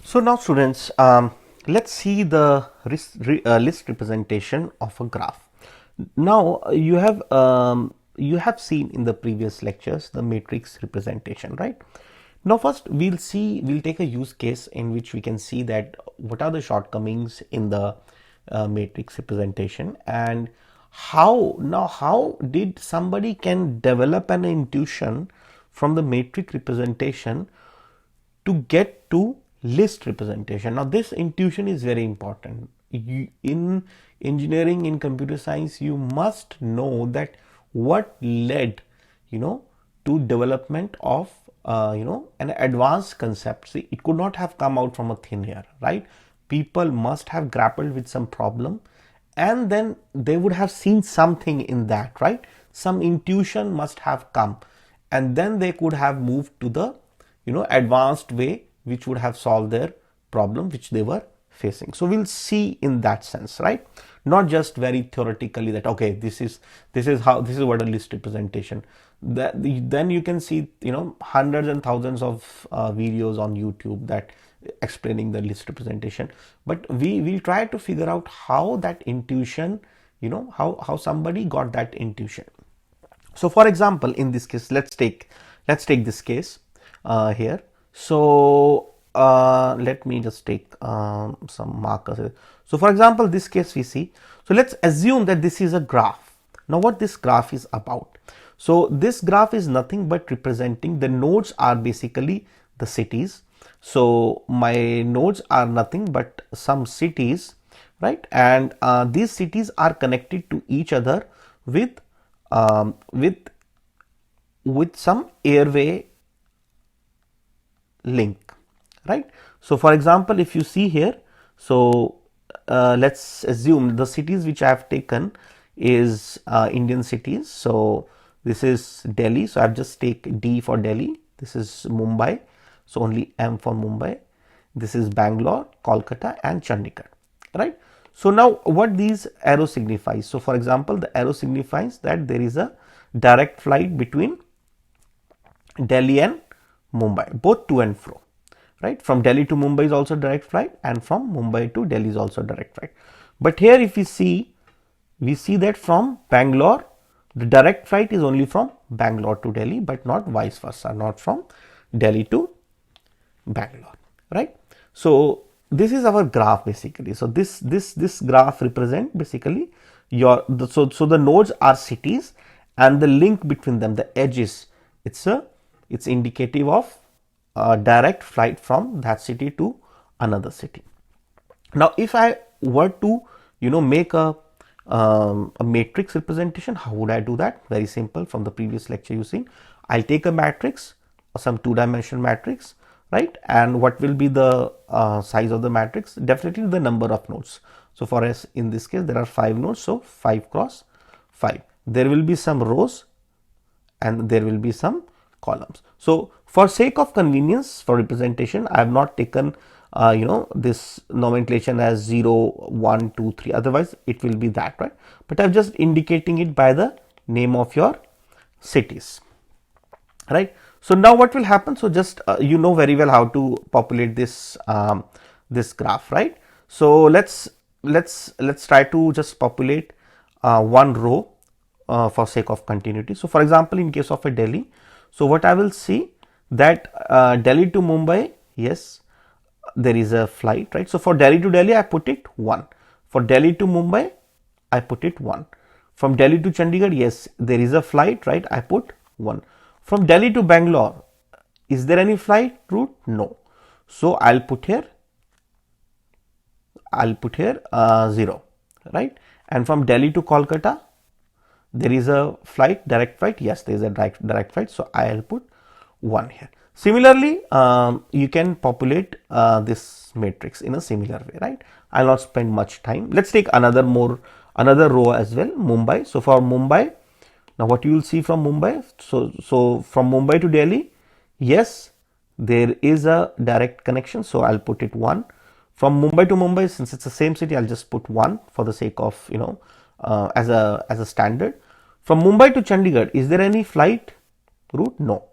So now students, let's see the list representation of a graph. Now you have seen in the previous lectures the matrix representation, right? Now first we'll take a use case in which we can see that what are the shortcomings in the matrix representation, and how did somebody can develop an intuition from the matrix representation to get to list representation. Now this intuition is very important. In engineering, in computer science, you must know that what led to development of an advanced concept. See, it could not have come out from a thin air, right? People must have grappled with some problem, and then they would have seen something in that, right? Some intuition must have come, and then they could have moved to the advanced way which would have solved their problem which they were facing. So we'll see in that sense, right? Not just very theoretically that okay, this is what a list representation. Then you can see hundreds and thousands of videos on YouTube that explaining the list representation, but we will try to figure out how that intuition, how somebody got that intuition. So for example, in this case, let's take this case here. So let me just take some markers here. So for example, this case we see. So let's assume that this is a graph. Now what this graph is about? So this graph is nothing but representing the nodes are basically the cities. So my nodes are nothing but some cities, right? And these cities are connected to each other with um, with with some airway link, right? So for example, if you see here, so let's assume the cities which I have taken is Indian cities. So this is Delhi, so I've just take D for Delhi. This is Mumbai, so only M for Mumbai. This is Bangalore, Kolkata and Chandigarh, right? So now what these arrow signifies? So for example, the arrow signifies that there is a direct flight between Delhi and Mumbai, both to and fro, right? From Delhi to Mumbai is also direct flight, and from Mumbai to Delhi is also direct flight. But here if we see that from Bangalore, the direct flight is only from Bangalore to Delhi, but not vice versa, not from Delhi to Bangalore, right? So this is our graph basically. So this graph represent basically so the nodes are cities, and the link between them, the edges, it's indicative of a direct flight from that city to another city. Now if I were to make a matrix representation, how would I do that? Very simple. From the previous lecture you seen, I'll take a matrix, some two-dimensional matrix, right? And what will be the size of the matrix? Definitely the number of nodes. So for us in this case there are 5 nodes, so 5 cross 5. There will be some rows and there will be some columns. So for sake of convenience for representation, I have not taken this nomenclature as 0, 1, 2, 3, otherwise it will be that, right? But I'm just indicating it by the name of your cities, right? So now what will happen? So just you know very well how to populate this this graph, right? So let's try to just populate one row for sake of continuity. So for example, in case of a Delhi, so what I will see that Delhi to Mumbai, yes, there is a flight, right? So for Delhi to Delhi I put it 1, for Delhi to Mumbai I put it 1, from Delhi to Chandigarh, yes, there is a flight, right? I put 1. From Delhi to Bangalore, is there any flight route? No. So I'll put here 0, right? And from Delhi to Kolkata, there is a flight, direct flight. Yes, there is a direct flight. So I'll put 1 here. Similarly, you can populate this matrix in a similar way, right? I'll not spend much time. Let's take another row as well, Mumbai. So for Mumbai, now what you will see from Mumbai, so from Mumbai to Delhi, yes, there is a direct connection, so I'll put it 1. From Mumbai to Mumbai, since it's the same city, I'll just put 1 for the sake of as a standard. From Mumbai to Chandigarh, is there any flight route? No.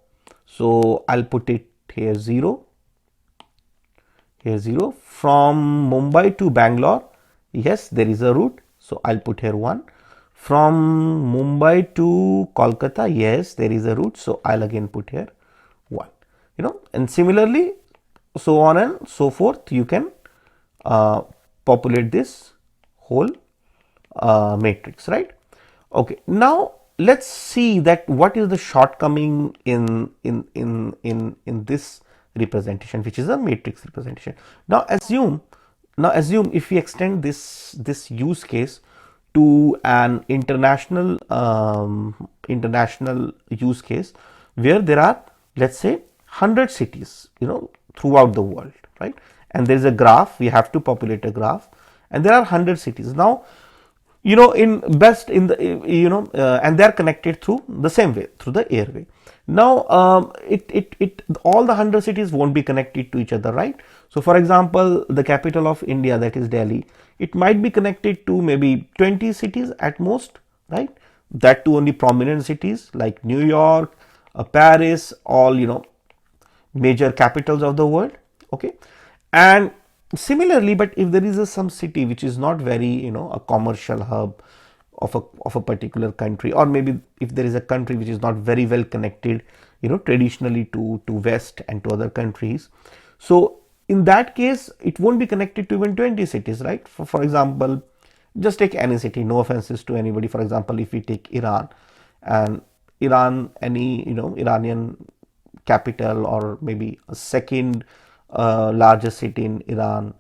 So I'll put it here 0, here 0. From Mumbai to Bangalore, yes, there is a route, so I'll put here 1. From Mumbai to Kolkata, yes, there is a route, so I'll again put here 1. And similarly, so on and so forth, you can populate this whole matrix, right? Okay, now let's see that what is the shortcoming in this representation, which is a matrix representation. Now assume if we extend this use case to an international use case where there are, let's say, 100 cities throughout the world, right? And there is a graph, we have to populate a graph, and there are 100 cities. Now and they are connected through the same way, through the airway. Now all the 100 cities won't be connected to each other, right? So for example, the capital of India, that is Delhi, it might be connected to maybe 20 cities at most, right? That too only prominent cities like New York, Paris, all major capitals of the world. Okay, and similarly, but if there is some city which is not very a commercial hub of a particular country, or maybe if there is a country which is not very well connected traditionally to west and to other countries, so in that case it won't be connected to even 20 cities, right? For example, just take any city, no offenses to anybody. For example, if we take Iran, and any Iranian capital, or maybe a second largest city in Iran,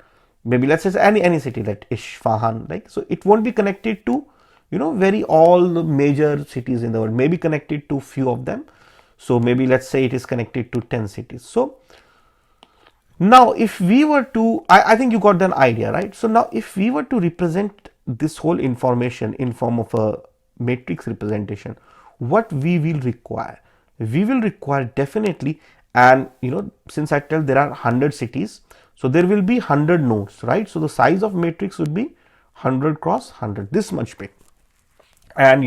maybe let's say any city like Isfahan, like, so it won't be connected to very all the major cities in the world, maybe connected to few of them. So maybe let's say it is connected to 10 cities. So now if we were to, I think you got an idea, right? So now if we were to represent this whole information in form of a matrix representation, what we will require? We will require definitely, and since I tell there are 100 cities, so there will be 100 nodes, right? So the size of matrix would be 100 cross 100, this much big, and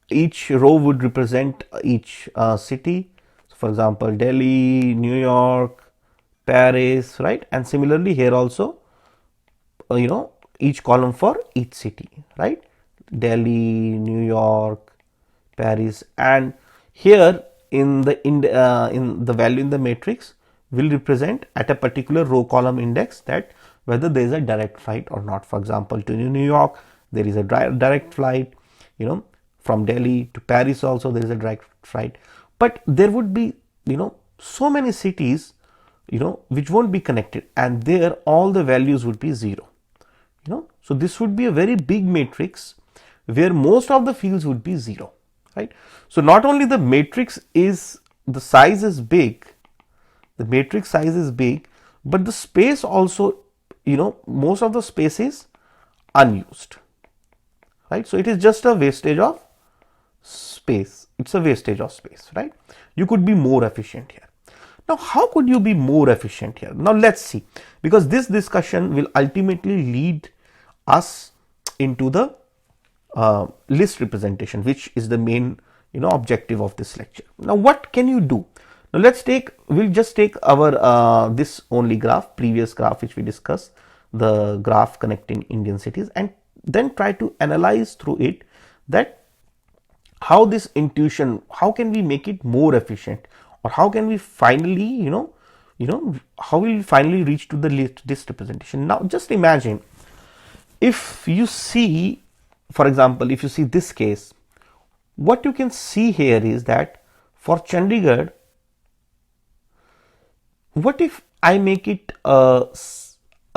each row would represent each city. So for example, Delhi, New York, Paris, right? And similarly here also each column for each city, right? Delhi, New York, Paris, and here in the value in the matrix will represent at a particular row column index that whether there is a direct flight or not. For example, to New York there is a direct flight, from Delhi to Paris also there is a direct flight, but there would be so many cities which won't be connected, and there all the values would be 0. So this would be a very big matrix where most of the fields would be 0, right? So not only the matrix is, the size is big, the matrix size is big, but the space also, most of the space is unused, right? So it is just a wastage of space, it's a wastage of space, right? You could be more efficient here. Now how could you be more efficient here? Now let's see, because this discussion will ultimately lead us into the list representation, which is the main objective of this lecture. Now what can you do? Now we'll just take our this only graph, previous graph which we discussed, the graph connecting Indian cities, and then try to analyze through it that how this intuition, how can we make it more efficient, or how can we finally how will we finally reach to the list representation. Now just imagine if you see, for example, if you see this case, what you can see here is that for Chandigarh, what if I make it a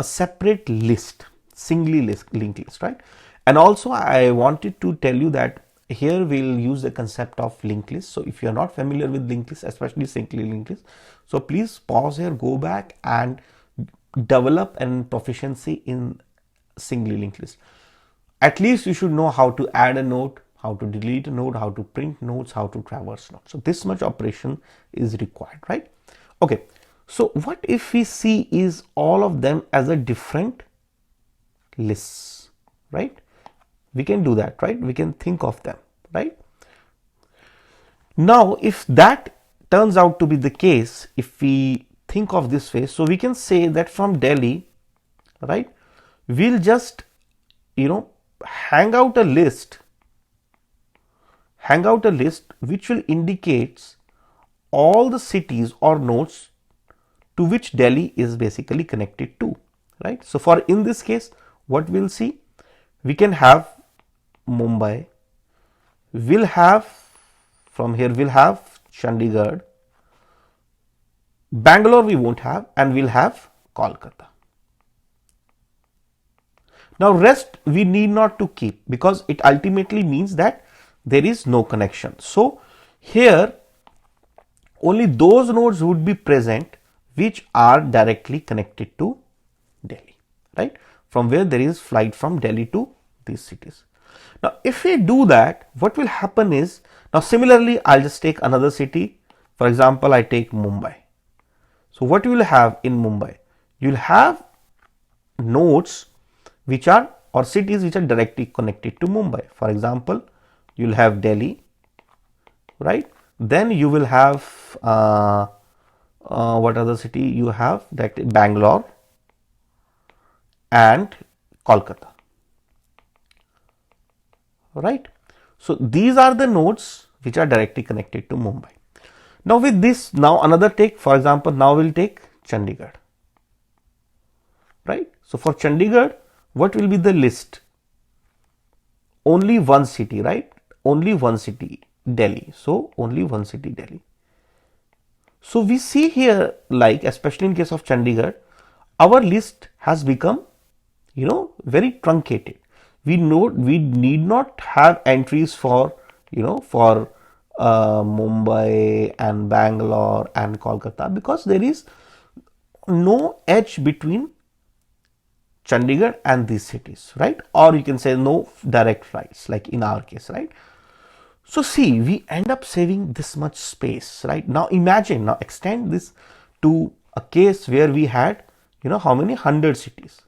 separate list, singly linked list, right? And also I wanted to tell you that here we'll use the concept of linked list. So if you are not familiar with linked list, especially singly linked list, so please pause here, go back and develop an proficiency in singly linked list. At least you should know how to add a node, how to delete a node, how to print nodes, how to traverse nodes. So this much operation is required, right? Okay, so what if we see is all of them as a different lists, right? We can do that, right? We can think of them, right? Now if that turns out to be the case, if we think of this way. So we can say that from Delhi, right, we'll just, hang out a list which will indicates all the cities or nodes to which Delhi is basically connected to, right. So for in this case, what we'll see, we can have Mumbai, we'll have from here, we'll have Chandigarh, Bangalore we won't have, and we'll have Kolkata. Now rest we need not to keep, because it ultimately means that there is no connection. So here only those nodes would be present which are directly connected to Delhi, right, from where there is flight from Delhi to these cities. Now if we do that, what will happen is, now similarly I'll just take another city. For example, I take Mumbai. So what you will have in Mumbai, you will have nodes which are, or cities which are directly connected to Mumbai. For example, you will have Delhi, right, then you will have what other city you have, that Bangalore and Kolkata, right. So these are the nodes which are directly connected to Mumbai. Now with this, now another take, for example, now we'll take Chandigarh, right. So for Chandigarh, what will be the list? Only one city, right, only one city, Delhi. So only one city, Delhi. So we see here, like especially in case of Chandigarh, our list has become, very truncated. We need not have entries for, for Mumbai and Bangalore and Kolkata, because there is no edge between Chandigarh and these cities, right? Or you can say no direct flights, like in our case, right? So see, we end up saving this much space, right? Now imagine, now extend this to a case where we had, how many 100 cities.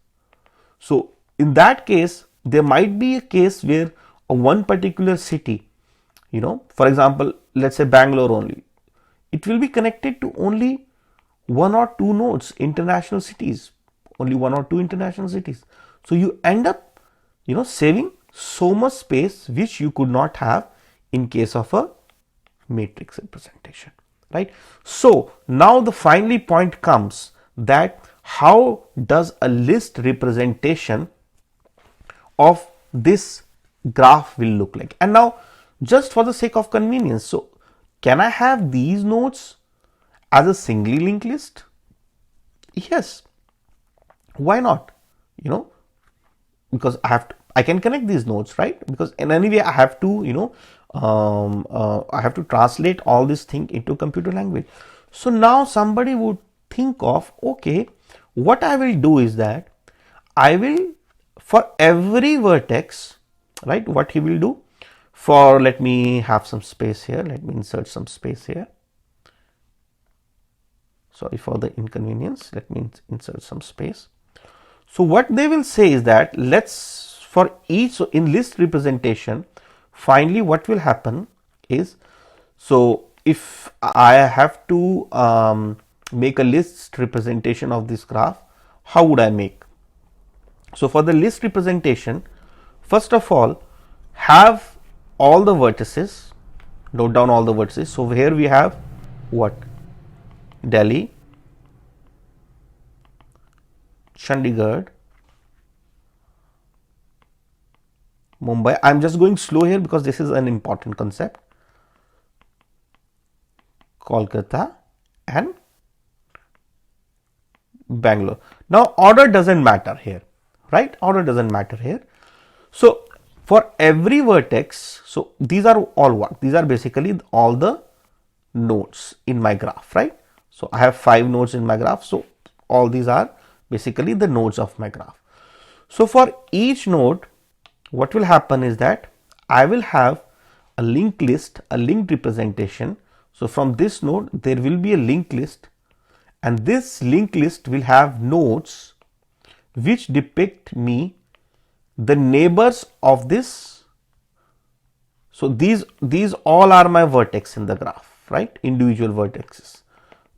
So in that case, there might be a case where one particular city, for example, let's say Bangalore only, it will be connected to only one or two nodes, international cities, only one or two international cities. So you end up, saving so much space which you could not have in case of a matrix representation, right. So now the finally point comes that how does a list representation of this graph will look like. And now just for the sake of convenience, so can I have these nodes as a singly linked list? Yes, why not, because I can connect these nodes, right, because in any way I have to, I have to translate all this thing into computer language. So now somebody would think of, okay, what I will do is that I will, for every vertex, right, what he will do, for, let me have some space here, let me insert some space here, sorry for the inconvenience, let me insert some space. So what they will say is that let's, for each, so in list representation, finally what will happen is, so if I have to make a list representation of this graph, how would I make? So for the list representation, first of all, have all the vertices, note down all the vertices. So here we have what? Delhi, Chandigarh, Mumbai. I'm just going slow here because this is an important concept. Kolkata and Bangalore. Now order doesn't matter here, right? Order doesn't matter here. So for every vertex, so these are all what? These are basically all the nodes in my graph, right? So I have 5 nodes in my graph. So all these are basically the nodes of my graph. So for each node, what will happen is that I will have a linked list, a linked representation. So from this node, there will be a linked list, and this linked list will have nodes which depict me the neighbors of this. So these all are my vertex in the graph, right? Individual vertexes.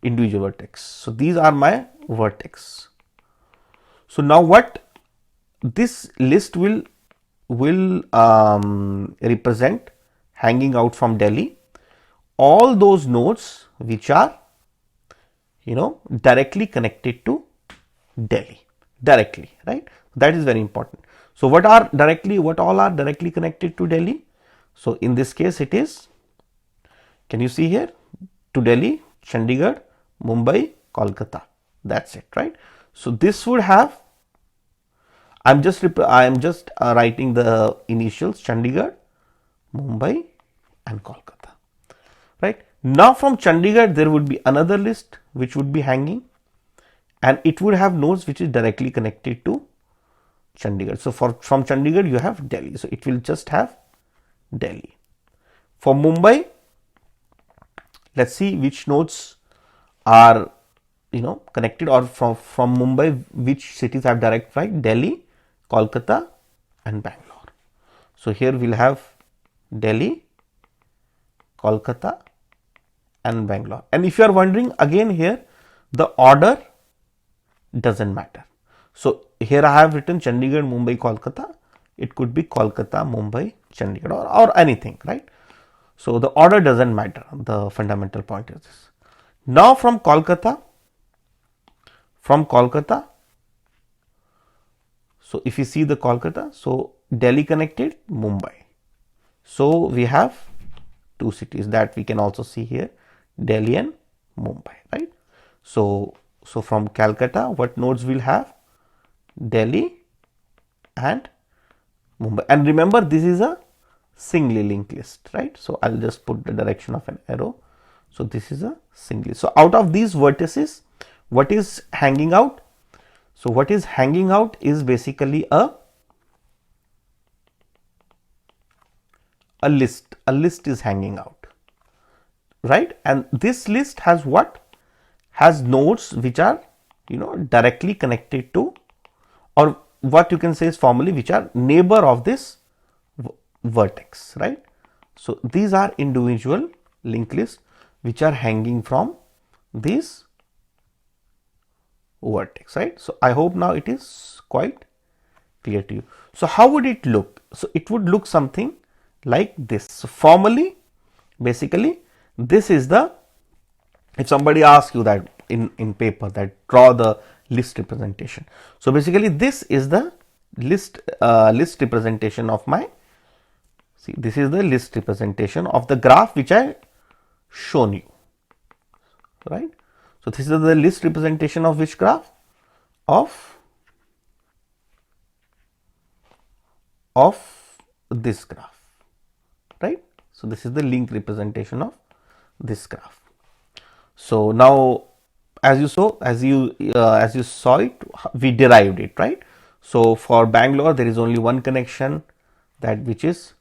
individual vertex. So these are my vertex. So now what this list will represent, hanging out from Delhi, all those nodes which are directly connected to Delhi, directly, right? That is very important. So what all are directly connected to Delhi? So in this case it is, can you see here, to Delhi, Chandigarh, Mumbai, Kolkata. That's it, right? So this would have, I am just writing the initials, Chandigarh, Mumbai and Kolkata, right? Now from Chandigarh there would be another list which would be hanging, and it would have nodes which is directly connected to Chandigarh. So from Chandigarh you have Delhi, so it will just have Delhi. For Mumbai, let's see which nodes are connected, or from Mumbai which cities have direct flight: Delhi, Kolkata and Bangalore. So here we'll have Delhi, Kolkata and Bangalore. And if you are wondering, again here the order doesn't matter. So here I have written Chandigarh, Mumbai, Kolkata. It could be Kolkata, Mumbai, Chandigarh, or anything, right? So the order doesn't matter. The fundamental point is this. Now from Kolkata, so if you see the Kolkata, so Delhi connected, Mumbai. So we have two cities that we can also see here, Delhi and Mumbai, right? So from Calcutta, what nodes will have? Delhi and Mumbai. And remember, this is a singly linked list, right? So I'll just put the direction of an arrow. So this is a singly. So out of these vertices, what is hanging out? So what is hanging out is basically a list. A list is hanging out, right? And this list has what? Has nodes which are directly connected to, or what you can say is formally, which are neighbor of this vertex, right? So these are individual linked lists which are hanging from this vertex, right? So I hope now it is quite clear to you. So how would it look? So it would look something like this. So formally, basically, this is the, if somebody asks you that in paper, that draw the list representation. So basically this is the list representation of my, see, this is the list representation of the graph which I shown you, right? So this is the list representation of which graph? Of this graph, right? So this is the link representation of this graph. So now, as you saw it, we derived it, right? So for Bangalore, there is only one connection, that which is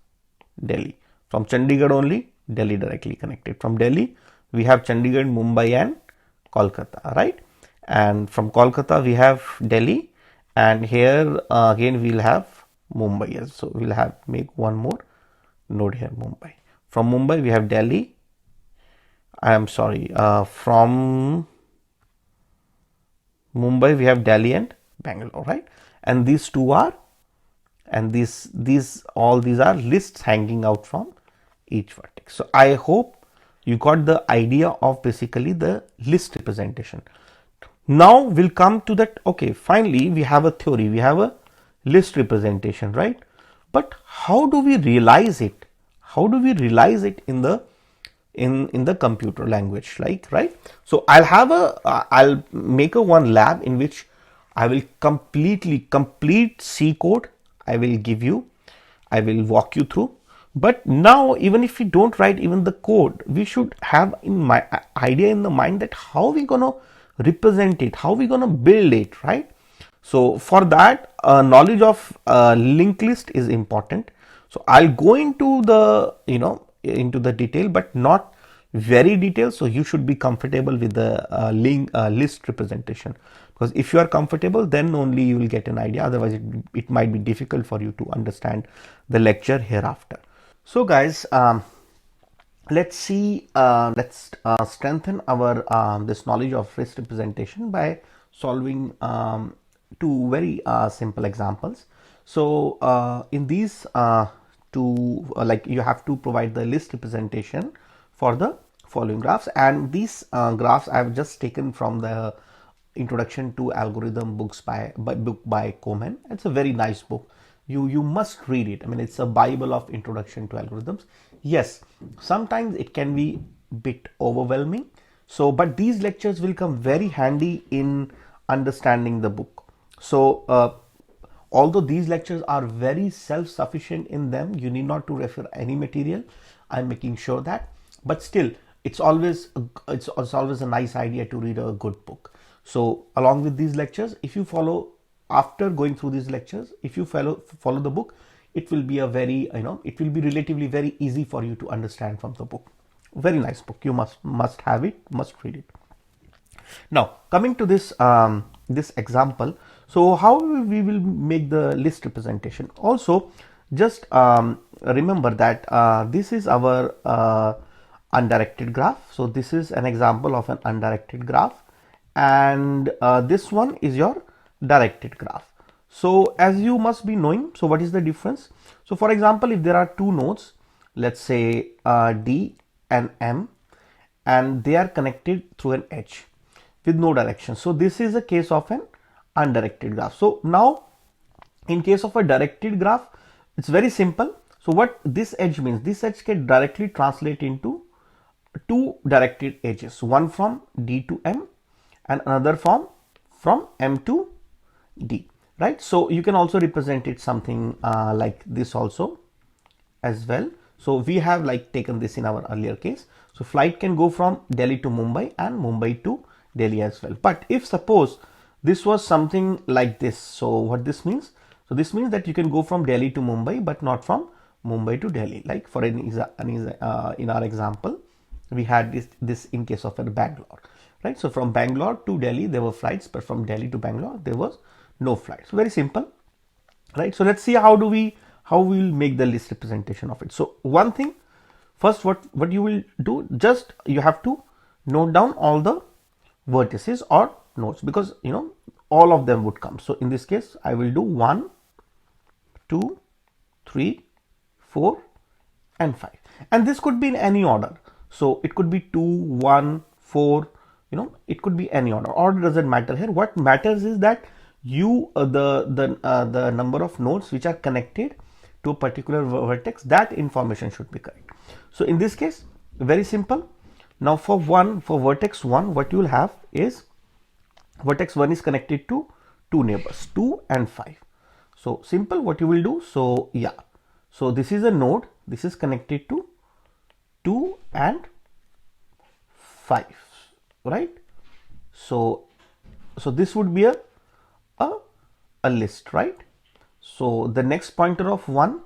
Delhi. From Chandigarh only, Delhi directly connected. From Delhi, we have Chandigarh, Mumbai and Kolkata, right? And from Kolkata, we have Delhi, and here again we'll have Mumbai. So we'll have make one more node here, Mumbai. From Mumbai, we have Delhi. I am sorry. From Mumbai, we have Delhi and Bangalore, right? And these two are, and all these are lists hanging out from each vertex. So I hope you got the idea of basically the list representation. Now we'll come to that. Okay, finally we have a theory, we have a list representation, right? But how do we realize it? How do we realize it in the computer language, like, right? So I'll make a one lab in which I will complete C code. I will give you, I will walk you through. But now, even if we don't write even the code, we should have in my idea in the mind that how we gonna represent it, how we gonna build it, right? So for that, knowledge of linked list is important. So I'll go into the into the detail, but not very detailed. So you should be comfortable with the list representation, because if you are comfortable, then only you will get an idea. Otherwise, it might be difficult for you to understand the lecture hereafter. So guys, let's see, let's strengthen our this knowledge of list representation by solving two very simple examples. So in these two, like you have to provide the list representation for the following graphs, and these graphs I have just taken from the Introduction to Algorithm books book by Coleman. It's a very nice book. You must read it. I mean, it's a Bible of Introduction to Algorithms. Yes, sometimes it can be a bit overwhelming. So, but these lectures will come very handy in understanding the book. So, although these lectures are very self-sufficient in them, you need not to refer any material. I'm making sure that, but still, it's always a nice idea to read a good book. So, along with these lectures, if you follow after going through these lectures, if you follow the book, it will be a very, it will be relatively very easy for you to understand from the book. Very nice book. You must have it, must read it. Now coming to this this example, so how we will make the list representation? Also, just remember that this is our undirected graph. So this is an example of an undirected graph, and this one is your directed graph. So as you must be knowing, so what is the difference? So for example, if there are two nodes, let's say D and M, and they are connected through an edge with no direction. So this is a case of an undirected graph. So now in case of a directed graph, it's very simple. So what this edge means, this edge can directly translate into two directed edges, one from D to M and another from M to D, right? So you can also represent it something like this also as well. So we have like taken this in our earlier case. So flight can go from Delhi to Mumbai and Mumbai to Delhi as well. But if suppose this was something like this, so what this means? So this means that you can go from Delhi to Mumbai, but not from Mumbai to Delhi. Like for in our example, we had this in case of a Bangalore, right? So from Bangalore to Delhi there were flights, but from Delhi to Bangalore there was no flights. So very simple, right? So let's see how we will make the list representation of it. So one thing first, what you will do, just you have to note down all the vertices or nodes, because all of them would come. So in this case I will do 1, 2, 3, 4 and 5, and this could be in any order. So it could be 2, 1, 4, it could be any order doesn't matter here. What matters is that you the number of nodes which are connected to a particular vertex, that information should be correct. So in this case, very simple. Now for vertex 1, what you will have is vertex 1 is connected to two neighbors, 2 and 5. So simple, what you will do, so yeah, so this is a node, this is connected to 2 and 5, right? So this would be a list, right? So the next pointer of 1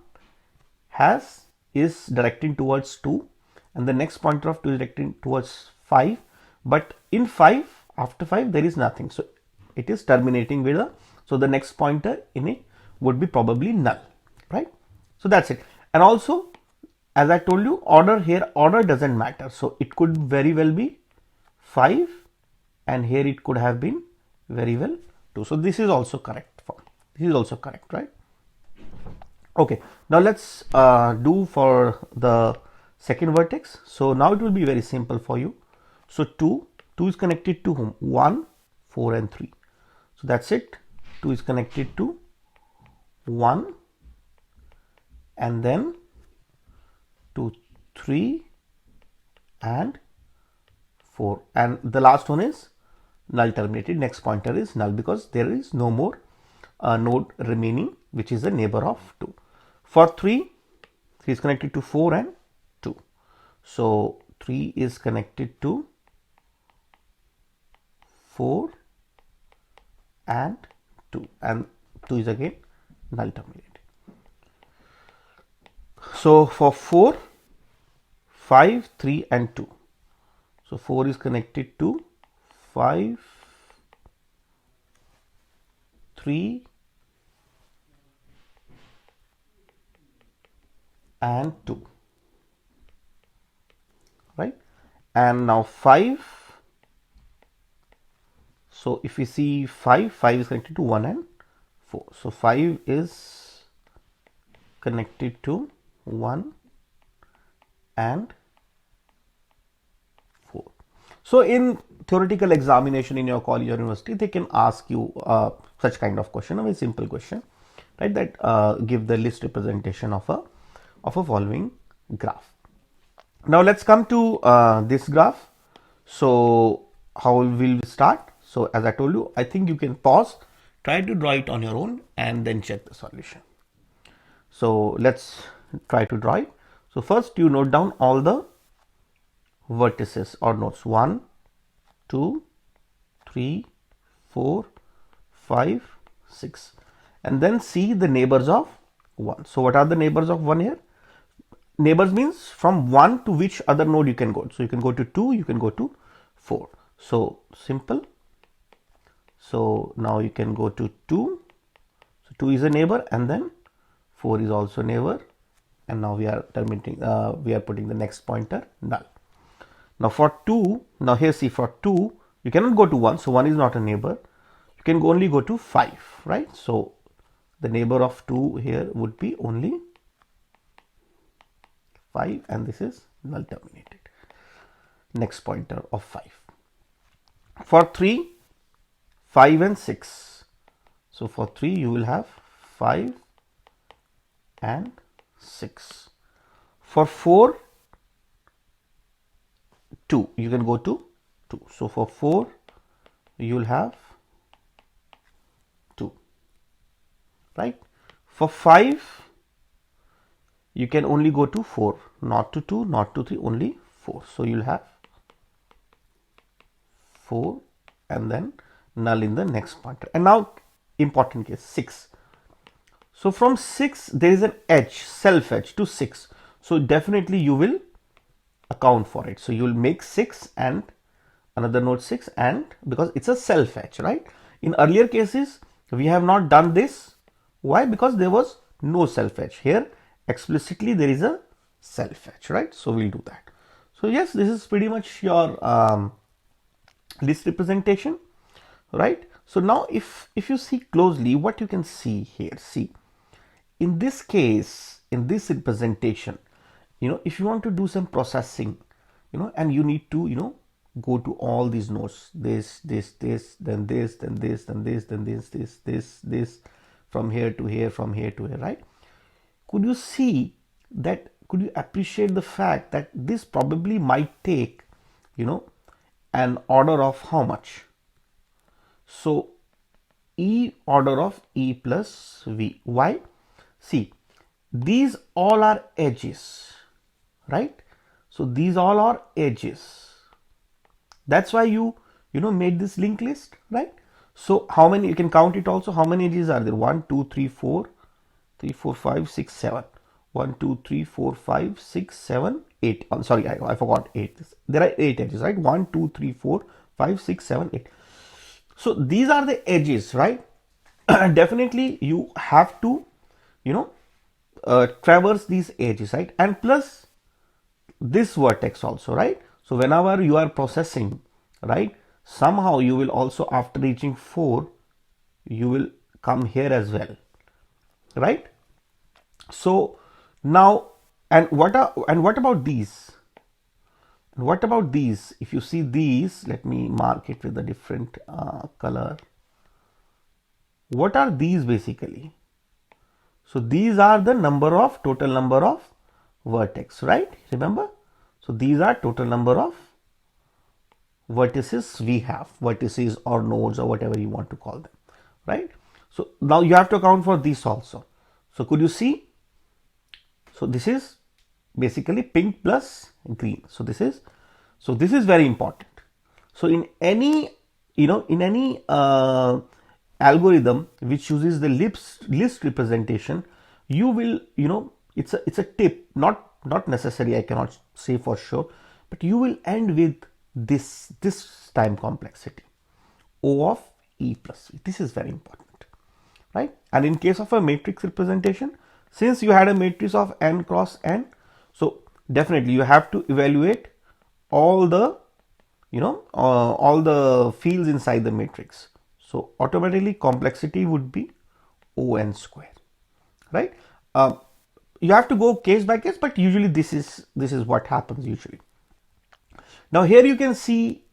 is directing towards 2, and the next pointer of 2 is directing towards 5, but in 5, after 5 there is nothing, so it is terminating with a, so the next pointer in it would be probably null, right? So that's it. And also, as I told you, order doesn't matter, so it could very well be 5 and here it could have been very well 2. So this is also correct right? Okay, now let's do for the second vertex. So now it will be very simple for you. So 2 is connected to whom? 1, 4 and 3. So that's it. 2 is connected to 1 and then 2, 3 and 4, and the last one is null terminated. Next pointer is null because there is no more node remaining which is a neighbor of 2. For 3 is connected to 4 and 2. So 3 is connected to 4 and 2, and 2 is again null terminated. So for 4, 5, 3 and 2. So 4 is connected to 5, 3 and 2. and now 5. So if we see 5 is connected to 1 and 4. So 5 is connected to 1 and 4. So in theoretical examination in your college or university, they can ask you such kind of question, a very simple question, right? That give the list representation of a following graph. Now let's come to this graph. So how will we start? So as I told you, I think you can pause, try to draw it on your own and then check the solution. So let's try to draw it. So first you note down all the vertices or nodes 1, 2, 3, 4, 5, 6, and then see the neighbors of 1. So what are the neighbors of 1 here? Neighbors means from 1 to which other node you can go. So you can go to 2, you can go to 4. So simple. So now you can go to 2. So 2 is a neighbor and then 4 is also neighbor. And now we are terminating, we are putting the next pointer null. Now for 2, now here see for 2, you cannot go to 1. So 1 is not a neighbor. You can only go to 5, right? So the neighbor of 2 here would be only 5 and this is null terminated. Next pointer of 5. For 3, 5 and 6. So for 3 you will have 5 and 6. For 4, 2, you can go to 2. So for 4 you will have 2, right? For 5 you can only go to 4, not to 2, not to 3, only 4. So you'll have 4 and then null in the next pointer. And now important case 6. So from 6 there is an edge, self edge to 6. So definitely you will account for it. So you will make 6 and another node 6, and because it's a self edge, right? In earlier cases we have not done this. Why? Because there was no self edge. Here explicitly there is a self edge, right? So we'll do that. So yes, this is pretty much your list representation, right? So now if you see closely, what you can see here, see in this case, in this representation, if you want to do some processing, and you need to go to all these nodes, this, then this, then this, then this, then this, from here to here, from here to here, right? Could you see that? Could you appreciate the fact that this probably might take an order of how much? So E order of E plus V. Why? See, these all are edges, right? So these all are edges. That's why you made this linked list, right? So how many, you can count it also, how many edges are there? 1, 2, 3, 4, 3, 4, 5, 6, 7. 1, 2, 3, 4, 5, 6, 7, 8. I'm sorry, I forgot 8. There are 8 edges, right? 1, 2, 3, 4, 5, 6, 7, 8. So these are the edges, right? Definitely you have to, traverse these edges, right? And plus this vertex also, right? So whenever you are processing, right, somehow you will also, after reaching 4, you will come here as well, right? So now, and what about these? What about these? If you see these, let me mark it with a different color. What are these basically? So these are the total number of vertex, right? Remember? So these are total number of vertices we have, vertices or nodes or whatever you want to call them, right? So now you have to account for this also. So could you see? So this is basically pink plus green. So this is very important. So in any algorithm which uses the list representation, you will, it's a tip, not necessary, I cannot say for sure, but you will end with this time complexity, O of E plus V. This is very important, right? And in case of a matrix representation, since you had a matrix of n cross n, so definitely you have to evaluate all the all the fields inside the matrix. So automatically complexity would be O(n) square, right? You have to go case by case, but usually this is what happens usually. Now here you can see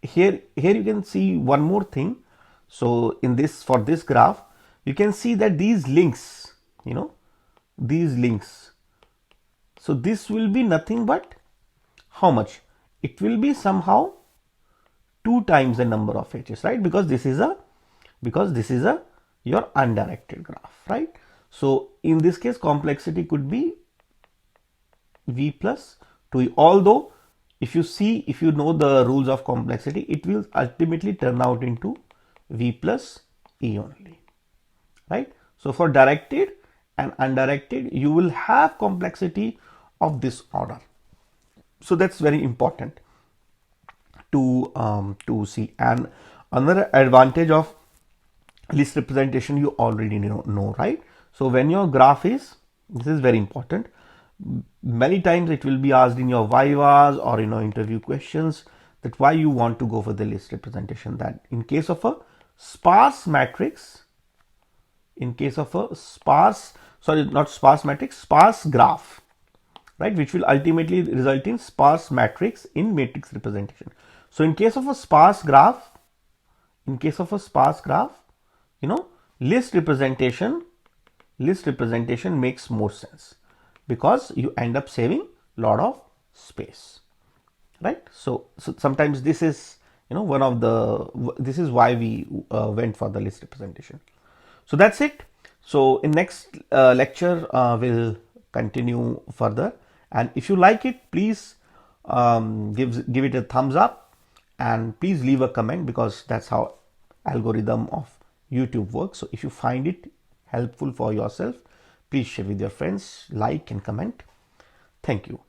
one more thing. So in this, for this graph, you can see that these links, these links. So this will be nothing but how much? It will be somehow 2 times the number of edges, right? Because this is a your undirected graph, right? So in this case, complexity could be V plus 2e, although if you know the rules of complexity, it will ultimately turn out into V plus E only, right? So for directed and undirected, you will have complexity of this order. So that's very important to see. And another advantage of list representation you already know, right? So when your graph is, this is very important, many times it will be asked in your vivas or interview questions, that why you want to go for the list representation. That in case of a sparse matrix, sparse graph, right, which will ultimately result in sparse matrix in matrix representation. So in case of a sparse graph, list representation makes more sense, because you end up saving lot of space, right? So sometimes this is this is why we went for the list representation. So that's it. So in next lecture we'll continue further, and if you like it, please give it a thumbs up, and please leave a comment, because that's how algorithm of YouTube works. So if you find it helpful for yourself, please share with your friends, like and comment. Thank you.